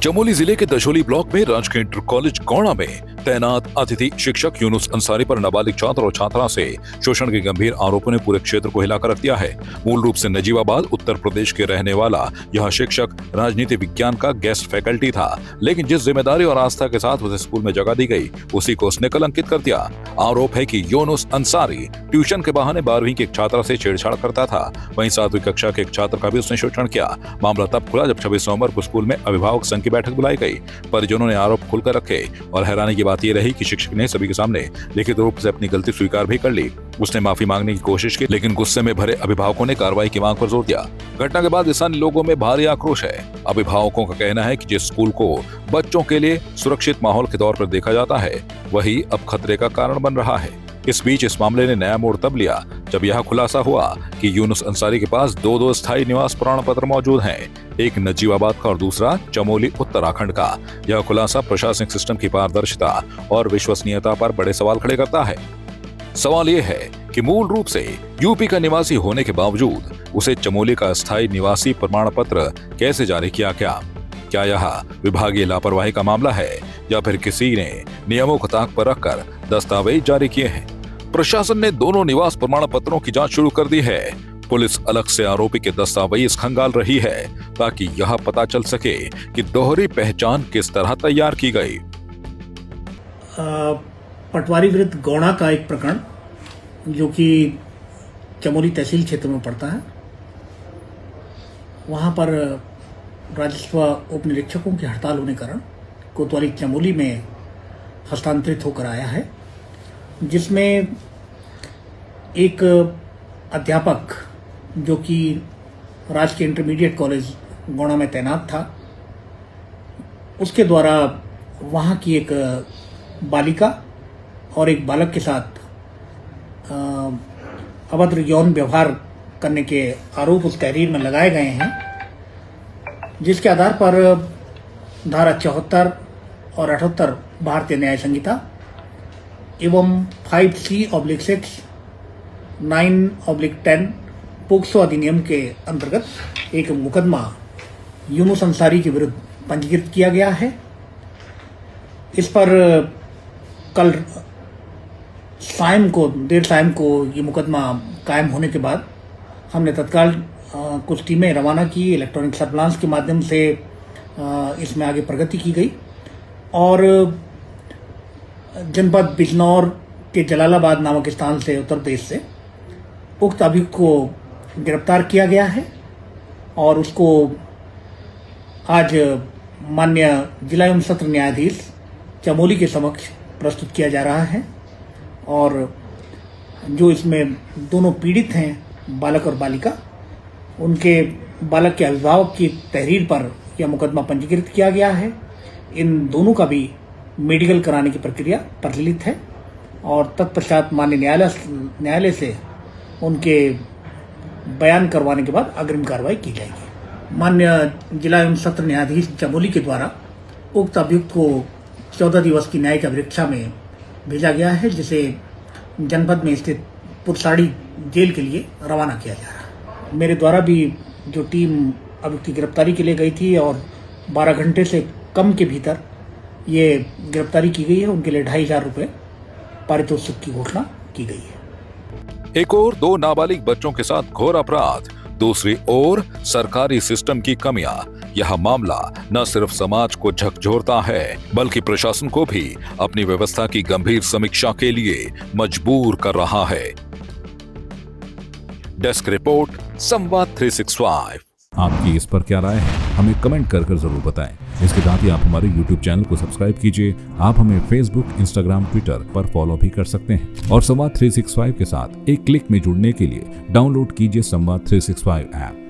चमोली जिले के दशोली ब्लॉक में राजकीय इंटर कॉलेज गौड़ा में तैनात अतिथि शिक्षक यूनुस अंसारी पर नाबालिग छात्र और छात्रा से शोषण के गंभीर आरोपों ने पूरे क्षेत्र को हिलाकर रख दिया है। मूल रूप से नजीबाबाद उत्तर प्रदेश के रहने वाला यह शिक्षक राजनीति विज्ञान का गेस्ट फैकल्टी था, लेकिन जिस जिम्मेदारी और आस्था के साथ उसे स्कूल में जगह दी गई उसी को उसने कलंकित कर दिया। आरोप है कि यूनुस अंसारी ट्यूशन के बहाने 12वीं की एक छात्रा से छेड़छाड़ करता था, वहीं 7वीं कक्षा के एक छात्र का भी उसने शोषण किया। मामला तब खुला जब 26 नवंबर को स्कूल में अभिभावक संघ की बैठक बुलाई गई। परिजनों ने आरोप खुलकर रखे और हैरानी की बात यह रही कि शिक्षक ने सभी के सामने लिखित रूप से अपनी गलती स्वीकार भी कर ली। उसने माफी मांगने की कोशिश की, लेकिन गुस्से में भरे अभिभावकों ने कार्रवाई की मांग पर जोर दिया। घटना के बाद स्थानीय लोगों में भारी आक्रोश है। अभिभावकों का कहना है कि जिस स्कूल को बच्चों के लिए सुरक्षित माहौल के तौर पर देखा जाता है वही अब खतरे का कारण बन रहा है। इस बीच इस मामले ने नया मोड़ तब लिया जब यह खुलासा हुआ कि यूनुस अंसारी के पास दो स्थायी निवास प्रमाण पत्र मौजूद हैं, एक नजीबाबाद का और दूसरा चमोली उत्तराखंड का। यह खुलासा प्रशासनिक सिस्टम की पारदर्शिता और विश्वसनीयता पर बड़े सवाल खड़े करता है। सवाल यह है कि मूल रूप से यूपी का निवासी होने के बावजूद उसे चमोली का स्थायी निवासी प्रमाण पत्र कैसे जारी किया गया? क्या यह विभागीय लापरवाही का मामला है या फिर किसी ने नियमों को ताक पर रखकर दस्तावेज जारी किए हैं? प्रशासन ने दोनों निवास प्रमाण पत्रों की जांच शुरू कर दी है। पुलिस अलग से आरोपी के दस्तावेज खंगाल रही है ताकि यह पता चल सके कि दोहरी पहचान किस तरह तैयार की गई। पटवारी विरुद्ध गौड़ा का एक प्रकरण जो कि चमोली तहसील क्षेत्र में पड़ता है, वहां पर राजस्व उप निरीक्षकों की हड़ताल होने के कारण कोतवाली चमोली में हस्तांतरित होकर आया है, जिसमें एक अध्यापक जो कि राजकीय इंटरमीडिएट कॉलेज गौड़ा में तैनात था, उसके द्वारा वहां की एक बालिका और एक बालक के साथ अभद्र यौन व्यवहार करने के आरोप उस तहरीर में लगाए गए हैं, जिसके आधार पर धारा 74 और 78 भारतीय न्याय संहिता एवं 5C/6, 9/10 पोक्सो अधिनियम के अंतर्गत एक मुकदमा यूनुस अंसारी के विरुद्ध पंजीकृत किया गया है। इस पर कल देर सायं को ये मुकदमा कायम होने के बाद हमने तत्काल कुछ टीमें रवाना की। इलेक्ट्रॉनिक सर्विलांस के माध्यम से इसमें आगे प्रगति की गई और जनपद बिजनौर के जलालाबाद नामक स्थान से उत्तर प्रदेश से उक्त अभियुक्त को गिरफ्तार किया गया है और उसको आज माननीय जिला एवं सत्र न्यायाधीश चमोली के समक्ष प्रस्तुत किया जा रहा है। और जो इसमें दोनों पीड़ित हैं, बालक और बालिका, उनके बालक के अभिभावक की तहरीर पर यह मुकदमा पंजीकृत किया गया है। इन दोनों का भी मेडिकल कराने की प्रक्रिया प्रचलित है और तत्पश्चात माननीय न्यायालय से उनके बयान करवाने के बाद अग्रिम कार्रवाई की जाएगी। माननीय जिला एवं सत्र न्यायाधीश चमोली के द्वारा उक्त अभियुक्त को 14 दिवस की न्यायिक अभिरक्षा में भेजा गया है, जिसे जनपद में स्थित पुरसाड़ी जेल के लिए रवाना किया जा रहा है। मेरे द्वारा भी जो टीम अभियुक्त की गिरफ्तारी के लिए गई थी और 12 घंटे से कम के भीतर ये गिरफ्तारी की गई है, उनके लिए 2500 रुपये पारितोषिक की घोषणा की गई है। एक और 2 नाबालिग बच्चों के साथ घोर अपराध, दूसरी ओर सरकारी सिस्टम की कमियां। यह मामला न सिर्फ समाज को झकझोरता है बल्कि प्रशासन को भी अपनी व्यवस्था की गंभीर समीक्षा के लिए मजबूर कर रहा है। डेस्क रिपोर्ट, संवाद 365। आपकी इस पर क्या राय है, हमें कमेंट कर जरूर बताएं। इसके साथ ही आप हमारे YouTube चैनल को सब्सक्राइब कीजिए। आप हमें Facebook, Instagram, Twitter पर फॉलो भी कर सकते हैं और संवाद 365 के साथ एक क्लिक में जुड़ने के लिए डाउनलोड कीजिए संवाद 365 ऐप।